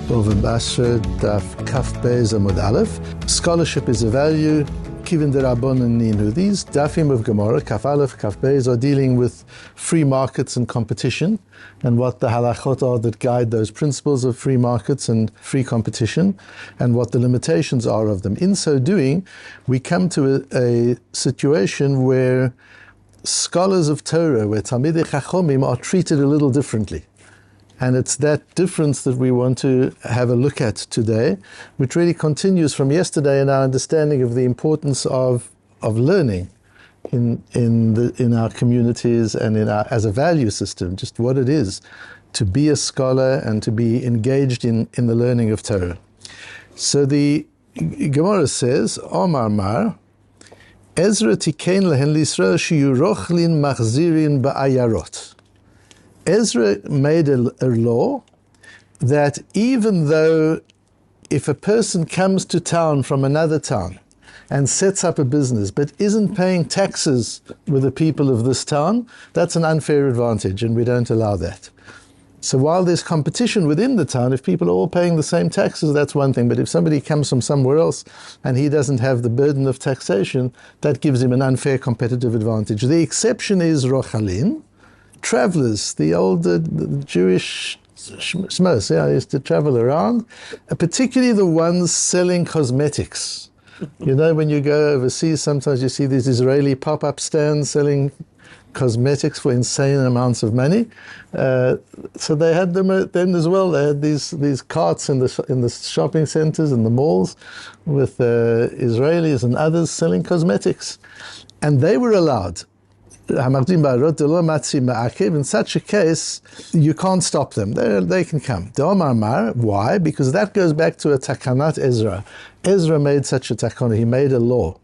Bava Batra, Daf Kaf Beis Amud Aleph. Scholarship is a value. Kivin Derabonon Ninu. These Dafim of Gemara, Kaf Aleph, Kaf Beis, are dealing with free markets and competition, and what the halachot are that guide those principles of free markets and free competition, and what the limitations are of them. In so doing, we come to a situation where scholars of Torah, where Talmidei Chachomim, are treated a little differently. And it's that difference that we want to have a look at today, which really continues from yesterday in our understanding of the importance of learning in our communities and as a value system, just what it is to be a scholar and to be engaged in the learning of Torah. So the Gemara says, Omar Mar, Ezra tikein lehen l'Yisrael shiyu rochlin machzirin ba'ayarot. Ezra made a law that even though if a person comes to town from another town and sets up a business but isn't paying taxes with the people of this town, that's an unfair advantage, and we don't allow that. So while there's competition within the town, if people are all paying the same taxes, that's one thing. But if somebody comes from somewhere else and he doesn't have the burden of taxation, that gives him an unfair competitive advantage. The exception is Rochalin, travelers, the old Jewish shmos, I used to travel around, particularly the ones selling cosmetics. You know, when you go overseas, sometimes you see these Israeli pop-up stands selling cosmetics for insane amounts of money. So they had them then as well. They had these carts in the shopping centers and the malls with Israelis and others selling cosmetics, and they were allowed. In such a case, you can't stop them. They can come. Why? Because that goes back to a takanat Ezra. Ezra made such a takana. He made a law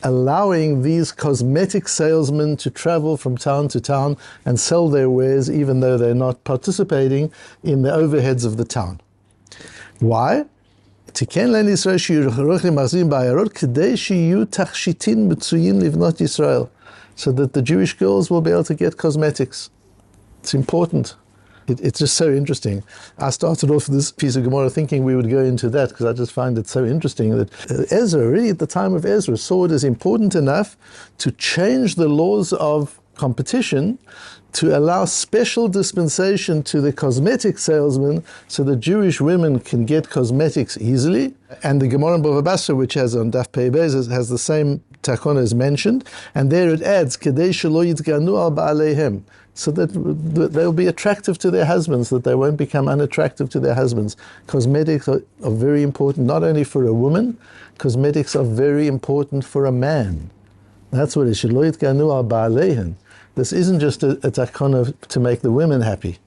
allowing these cosmetic salesmen to travel from town to town and sell their wares even though they're not participating in the overheads of the town. Why? So that the Jewish girls will be able to get cosmetics. It's important. It's just so interesting. I started off this piece of Gemara thinking we would go into that because I just find it so interesting that Ezra, really at the time of Ezra, saw it as important enough to change the laws of competition to allow special dispensation to the cosmetic salesmen so that Jewish women can get cosmetics easily. And the Gemara in Bava Batra, which has on Daf Pei Beis, has the same takana as mentioned, and there it adds, Kedei shelo yitganu al ba'aleihem, so that they'll be attractive to their husbands, that they won't become unattractive to their husbands. Cosmetics are very important, not only for a woman, cosmetics are very important for a man. That's what it is. Shelo yitganu al ba'aleihem. This isn't just a takana to make the women happy.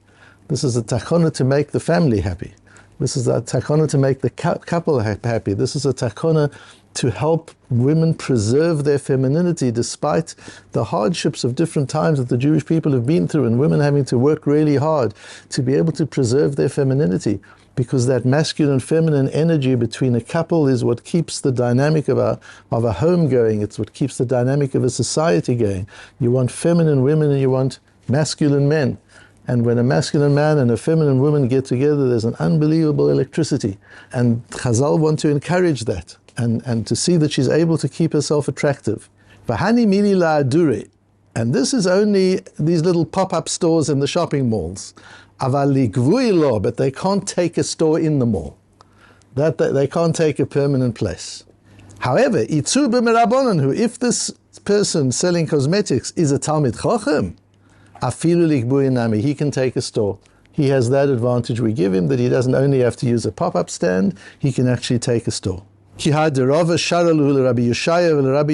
This is a takana to make the family happy. This is a takana to make the couple happy. This is a takana to help women preserve their femininity despite the hardships of different times that the Jewish people have been through, and women having to work really hard to be able to preserve their femininity, because that masculine and feminine energy between a couple is what keeps the dynamic of a home going. It's what keeps the dynamic of a society going. You want feminine women and you want masculine men. And when a masculine man and a feminine woman get together, there's an unbelievable electricity. And Chazal want to encourage that and to see that she's able to keep herself attractive. V'hani mili la'adure. And this is only these little pop-up stores in the shopping malls. Aval ligvui lo, but they can't take a store in the mall. That they can't take a permanent place. However, itzu b'merabonan, if this person selling cosmetics is a Talmid Chochem, afilu ligvui nami, he can take a store. He has that advantage we give him, that he doesn't only have to use a pop-up stand, he can actually take a store. Rava allowed Rabbi Yoshaya and Rabbi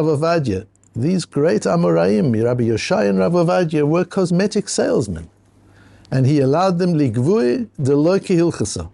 Ovadia. These great Amoraim, Rabbi Yoshaya and Rabbi Ovadia, were cosmetic salesmen. And he allowed them ligvui delo kehilchasa,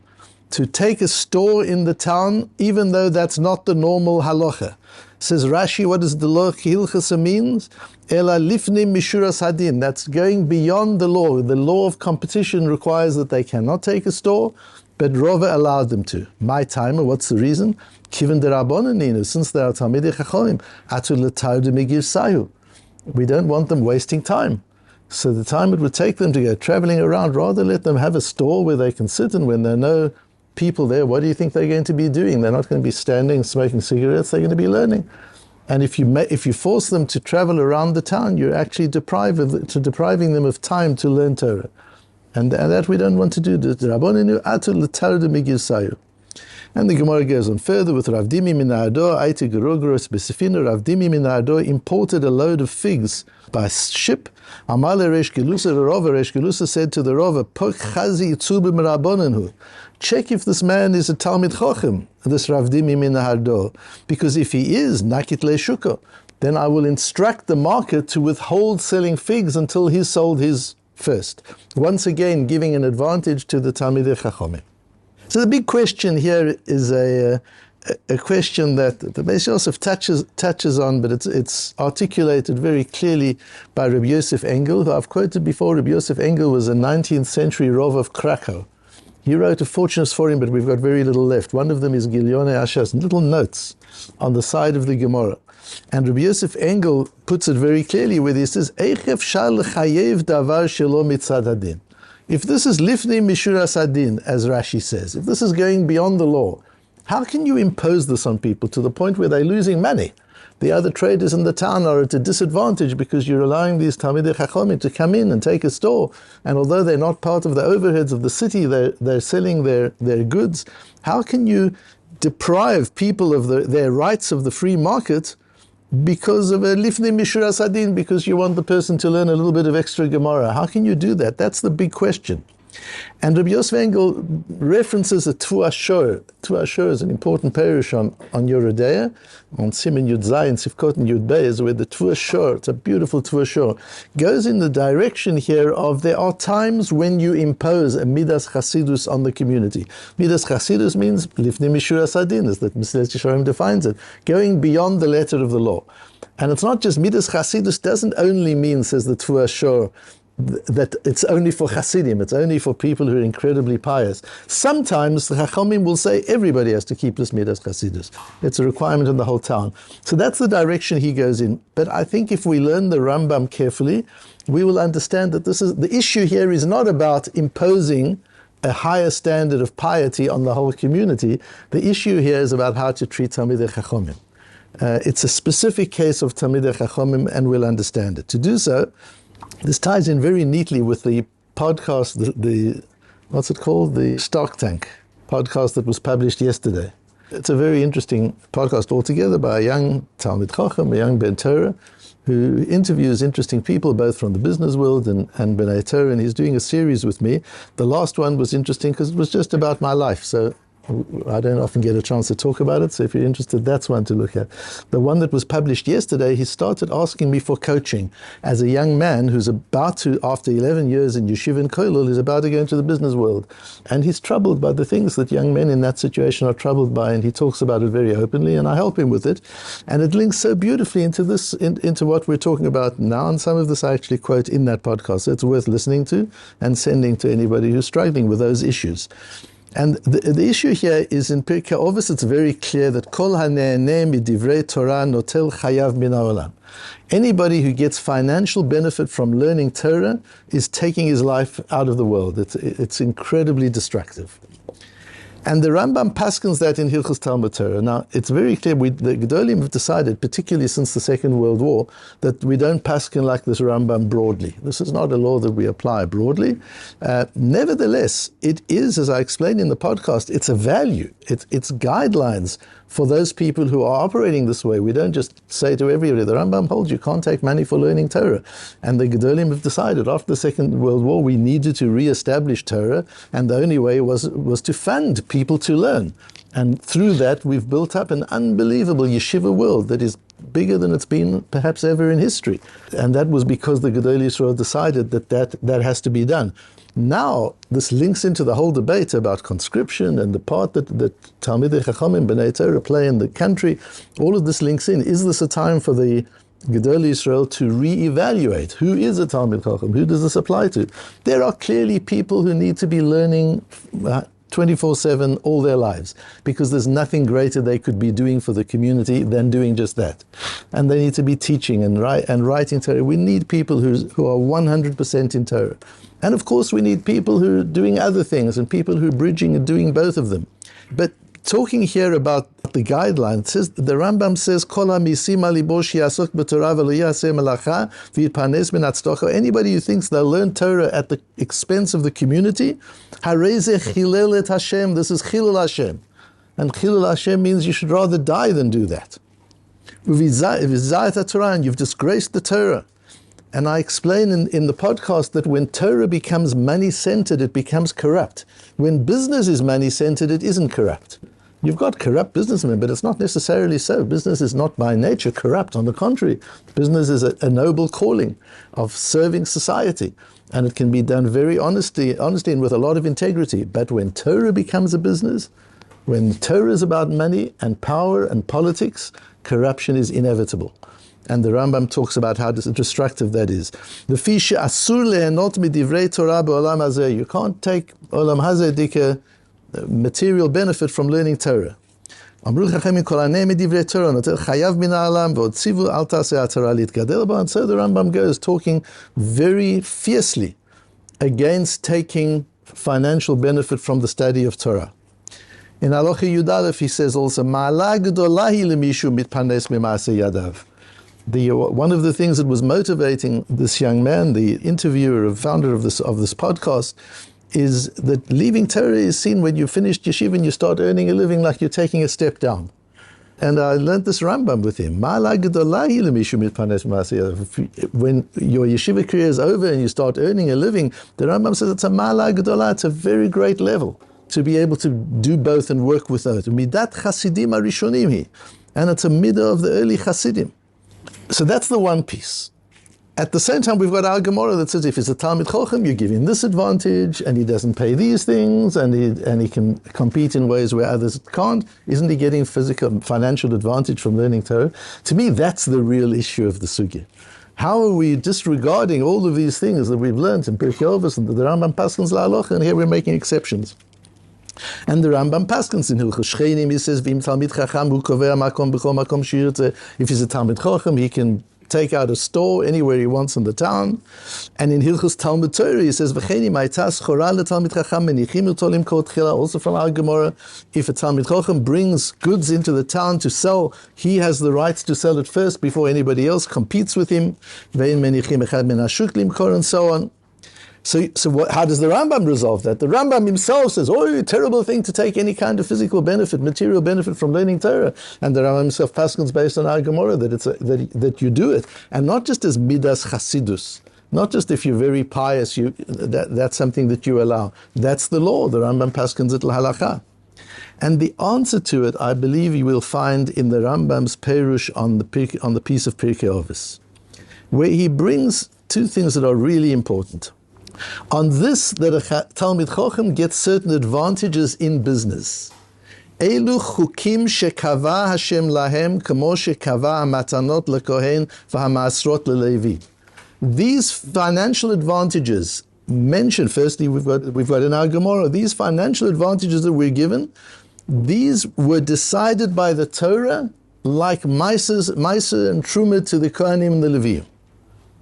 to take a store in the town, even though that's not the normal halacha. Says Rashi, what does delo kehilchasa means? Ela lifnim mishuras hadin. That's going beyond the law. The law of competition requires that they cannot take a store, but Rava allowed them to. My timer, what's the reason? Kivin Derabonon Ninu, since they are Talmidei Chachomim, atu l'tardu migir sayu. We don't want them wasting time. So the time it would take them to go traveling around, rather let them have a store where they can sit, and when there are no people there, what do you think they're going to be doing? They're not going to be standing smoking cigarettes, they're going to be learning. And if you force them to travel around the town, you're actually depriving them of time to learn Torah. And that we don't want to do. And the Gemara goes on further with Rav Dimi min Ha'ador, Aiti Gerogros Besefino. Rav Dimi min Ha'ador imported a load of figs by ship. Amale Resh Gelusa, the Rova, Resh Gelusa said to the Rova, Pok Chazi Yitzubim Rabbanenhu. Check if this man is a Talmid Chochem, this Rav Dimi min Ha'ador. Because if he is, Nakit Le Shuko, then I will instruct the market to withhold selling figs until he's sold his first. Once again, giving an advantage to the Talmidei Chachomim. So the big question here is a question that the Beis Yosef touches on, but it's articulated very clearly by Rabbi Yosef Engel, who I've quoted before. Rabbi Yosef Engel was a 19th century Rov of Krakow. He wrote a fortunes for him, but we've got very little left. One of them is Gilione Ashas, little notes on the side of the Gemara. And Rabbi Yosef Engel puts it very clearly where he says, Eichev shal chayev davar shelo mitzad hadin. If this is lifnei mishuras hadin, as Rashi says, if this is going beyond the law, how can you impose this on people to the point where they're losing money? The other traders in the town are at a disadvantage because you're allowing these Talmidei Chachomim to come in and take a store. And although they're not part of the overheads of the city, they're selling their goods. How can you deprive people of their rights of the free market because of a lifnei mishuras hadin, because you want the person to learn a little bit of extra Gemara? How can you do that? That's the big question. And Rabbi Yosef Engel references a Tu Ashur. Tu Ashur is an important parish on Yerodea, on Siman Yud Zayin, Sifkot and Yud Bey, is where the Tu Ashur, it's a beautiful Tu Ashur, goes in the direction here of there are times when you impose a Midas Chasidus on the community. Midas Chasidus means Lifnei Mishuras Hadin, as that Mesilas Yesharim defines it, going beyond the letter of the law. And it's not just Midas Chasidus doesn't only mean, says the Tu Ashur, that it's only for Hasidim, it's only for people who are incredibly pious. Sometimes the Chachamim will say everybody has to keep this Midas Chasidus. It's a requirement in the whole town. So that's the direction he goes in. But I think if we learn the Rambam carefully, we will understand that the issue here is not about imposing a higher standard of piety on the whole community. The issue here is about how to treat Talmidei Chachomim. It's a specific case of Talmidei Chachomim, and we'll understand it. To do so, this ties in very neatly with the podcast, the what's it called? The Stock Tank podcast that was published yesterday. It's a very interesting podcast altogether by a young Talmid Chacham, a young Ben Torah, who interviews interesting people both from the business world and B'nai Torah, and he's doing a series with me. The last one was interesting because it was just about my life, so I don't often get a chance to talk about it, so if you're interested, that's one to look at. The one that was published yesterday, he started asking me for coaching as a young man who's about to, after 11 years in Yeshiva and Kollel, is about to go into the business world. And he's troubled by the things that young men in that situation are troubled by, and he talks about it very openly, and I help him with it. And it links so beautifully into this, into what we're talking about now, and some of this I actually quote in that podcast, so it's worth listening to and sending to anybody who's struggling with those issues. And the issue here is in Pirkei Avos, it's very clear that Kol hanehene midivrei Torah notel chayav min haolam. Anybody who gets financial benefit from learning Torah is taking his life out of the world. It's incredibly destructive. And the Rambam paskins that in Hilchos Talmud Torah. Now, it's very clear, the Gedolim have decided, particularly since the Second World War, that we don't paskin like this Rambam broadly. This is not a law that we apply broadly. Nevertheless, it is, as I explained in the podcast, it's a value. It's guidelines for those people who are operating this way. We don't just say to everybody, the Rambam holds you can't take money for learning Torah. And the Gedolim have decided after the Second World War we needed to re-establish Torah, and the only way was to fund people to learn. And through that we've built up an unbelievable yeshiva world that is bigger than it's been perhaps ever in history. And that was because the Gedolei Yisrael decided that has to be done. Now, this links into the whole debate about conscription and the part that Talmidei Chachamim, B'nai Torah play in the country. All of this links in. Is this a time for the Gedolei Yisrael to reevaluate who is a Talmid Chacham? Who does this apply to? There are clearly people who need to be learning 24/7 all their lives, because there's nothing greater they could be doing for the community than doing just that. And they need to be teaching and writing Torah. We need people who are 100% in Torah. And of course we need people who are doing other things and people who are bridging and doing both of them. But talking here about the guideline, it says, the Rambam says, Kol hamisim al libo shiasok b'Torah v'lo yaseh melacha v'yitparnes min hatzedakah. Anybody who thinks they'll learn Torah at the expense of the community, harei ze chilel et Hashem. This is chilul Hashem. And chilul Hashem means you should rather die than do that. V'vizah et Torah, and you've disgraced the Torah. And I explain in the podcast that when Torah becomes money-centered, it becomes corrupt. When business is money-centered, it isn't corrupt. You've got corrupt businessmen, but it's not necessarily so. Business is not by nature corrupt. On the contrary, business is a noble calling of serving society. And it can be done very honestly and with a lot of integrity. But when Torah becomes a business, when Torah is about money and power and politics, corruption is inevitable. And the Rambam talks about how destructive that is. You can't take olam hazeh dika material benefit from learning Torah. And so the Rambam goes talking very fiercely against taking financial benefit from the study of Torah. In Halacha Yud Aleph he says also, one of the things that was motivating this young man, the interviewer, founder of this podcast, is that leaving Torah is seen when you finished yeshiva and you start earning a living like you're taking a step down. And I learned this Rambam with him. When your yeshiva career is over and you start earning a living, the Rambam says it's a ma'ala gedolah, it's a very great level to be able to do both and work with both. Midat chasidim arishonim hi. And it's a midah of the early chasidim. So that's the one piece. At the same time, we've got our Gemara that says if he's a Talmid Chochem, you give him this advantage, and he doesn't pay these things, and he can compete in ways where others can't. Isn't he getting physical, financial advantage from learning Torah? To me, that's the real issue of the sugya. How are we disregarding all of these things that we've learned in Pirkei Avos and the Rambam Paskins La'alocha, and here we're making exceptions. And the Rambam Paskins in Hilchos Shchenim, he says, V'im Talmid Chacham hu kovea makom b'chol makom sheyirtzeh. If he's a Talmid Chacham, he can take out a store anywhere he wants in the town. And in Hilchos Talmud Torah, he says, V'cheni ma'ita schora leTalmid Chacham menichim oto limkor tchila. Also from our Gemara, if a Talmid Chacham brings goods into the town to sell, he has the rights to sell it first before anybody else competes with him. Ve'in menichim echad min hashuk limkor, and so on. So how does the Rambam resolve that? The Rambam himself says, oh, a terrible thing to take any kind of physical benefit, material benefit from learning Torah. And the Rambam himself paskins based on our Gemara that you do it. And not just as midas chasidus, not just if you're very pious, that's something that you allow. That's the law. The Rambam paskins it l'halacha. And the answer to it, I believe you will find in the Rambam's Perush on the piece of Pirkei Avos, where he brings two things that are really important. On this, that a Talmid Chochem gets certain advantages in business. Elu chukim shekava Hashem lahem kamo shekava hamatanot lekohen v'hamaasrot lelevi. These financial advantages mentioned, firstly, we've got in our Gemara, these financial advantages that we're given, these were decided by the Torah like Meiser and Truma to the Kohanim and the Leviim.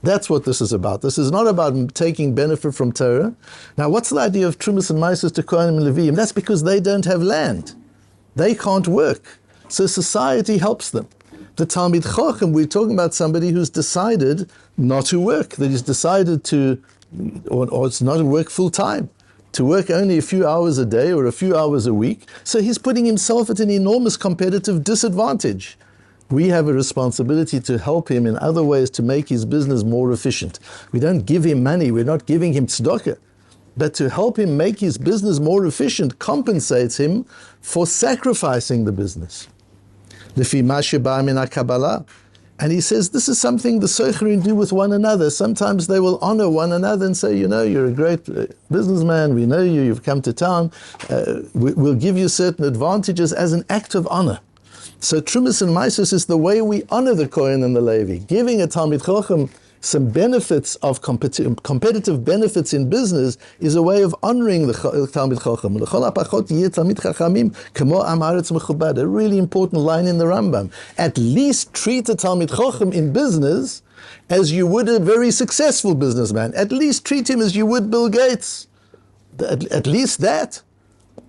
That's what this is about. This is not about taking benefit from Torah. Now, what's the idea of Trumas and Meises to Kohanim and Leviim? That's because they don't have land. They can't work. So society helps them. The Talmid Chochem, we're talking about somebody who's decided not to work, that he's decided to, or it's not to work full time, to work only a few hours a day or a few hours a week. So he's putting himself at an enormous competitive disadvantage. We have a responsibility to help him in other ways to make his business more efficient. We don't give him money, we're not giving him tzedakah. But to help him make his business more efficient compensates him for sacrificing the business. Lefi ma sheba min HaKabbalah. And he says this is something the Soicherim do with one another. Sometimes they will honor one another and say, you're a great businessman, we know you've come to town, we'll give you certain advantages as an act of honor. So Trumas and Meises is the way we honor the Kohen and the Levi. Giving a Talmid Chochem some benefits of competitive benefits in business is a way of honoring the Talmid Chacham. A really important line in the Rambam. At least treat a Talmid Chacham in business as you would a very successful businessman. At least treat him as you would Bill Gates. At least that.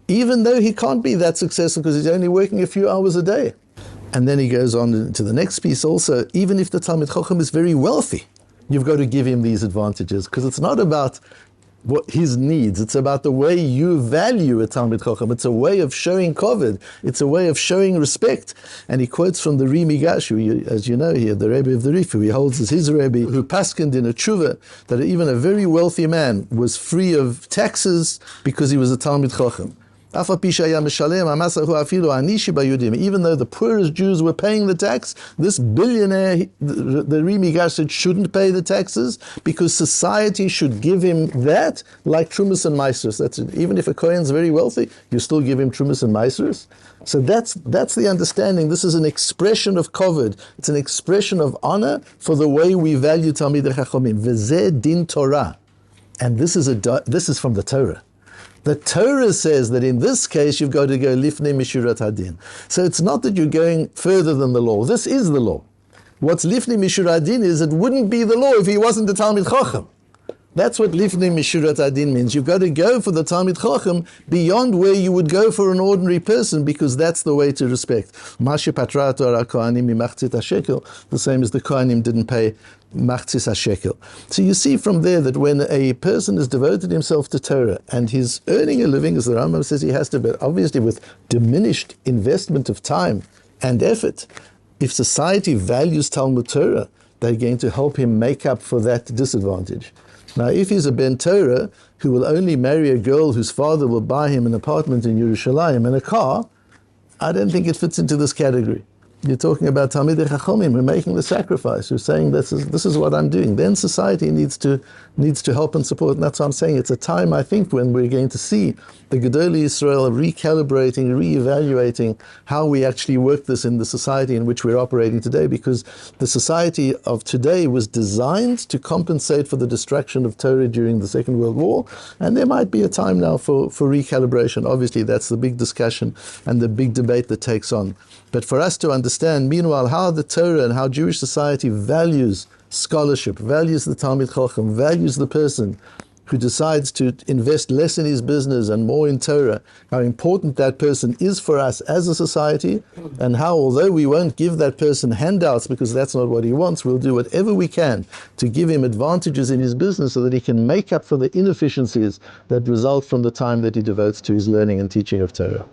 Even though he can't be that successful because he's only working a few hours a day. And then he goes on to the next piece also, even if the Talmid Chacham is very wealthy, you've got to give him these advantages, because it's not about what his needs, it's about the way you value a Talmid Chacham. It's a way of showing kavod, it's a way of showing respect. And he quotes from the Ri Migash, who, as you know here, the Rebbe of the Rif, who he holds as his Rebbe, who paskened in a tshuva that even a very wealthy man was free of taxes because he was a Talmid Chacham. Even though the poorest Jews were paying the tax, this billionaire, the Ri Migash said, shouldn't pay the taxes because society should give him that, like Trumas and Maasros. That's it. Even if a Kohen's very wealthy, you still give him Trumas and Maasros. So that's the understanding. This is an expression of kavod. It's an expression of honor for the way we value Talmidei Chachamim. V'zeh din Torah, and this is from the Torah. The Torah says that in this case you've got to go lifnei mishurat hadin. So it's not that you're going further than the law. This is the law. What's lifnei mishurat hadin is it wouldn't be the law if he wasn't a Talmid Chacham. That's what lifnei mishurat hadin means. You've got to go for the Talmid Chacham beyond where you would go for an ordinary person, because that's the way to respect. Mashe patrato ara kohanim mimachzit hashekel, the same as the kohanim didn't pay machzis hashekel. So you see from there that when a person has devoted himself to Torah and he's earning a living, as the Rambam says he has to, but obviously with diminished investment of time and effort, if society values Talmud Torah, they're going to help him make up for that disadvantage. Now, if he's a Ben Torah who will only marry a girl whose father will buy him an apartment in Yerushalayim and a car, I don't think it fits into this category. You're talking about Talmidei Chachamim, who are making the sacrifice, who are saying this is what I'm doing. Then society needs to help and support. And that's what I'm saying. It's a time, I think, when we're going to see the Gedolei Yisrael recalibrating, re-evaluating how we actually work this in the society in which we're operating today, because the society of today was designed to compensate for the destruction of Torah during the Second World War, and there might be a time now for recalibration. Obviously, that's the big discussion and the big debate that takes on. But for us to understand, meanwhile, how the Torah and how Jewish society values scholarship, values the Talmid Chacham, values the person who decides to invest less in his business and more in Torah, how important that person is for us as a society, and how, although we won't give that person handouts because that's not what he wants, we'll do whatever we can to give him advantages in his business so that he can make up for the inefficiencies that result from the time that he devotes to his learning and teaching of Torah.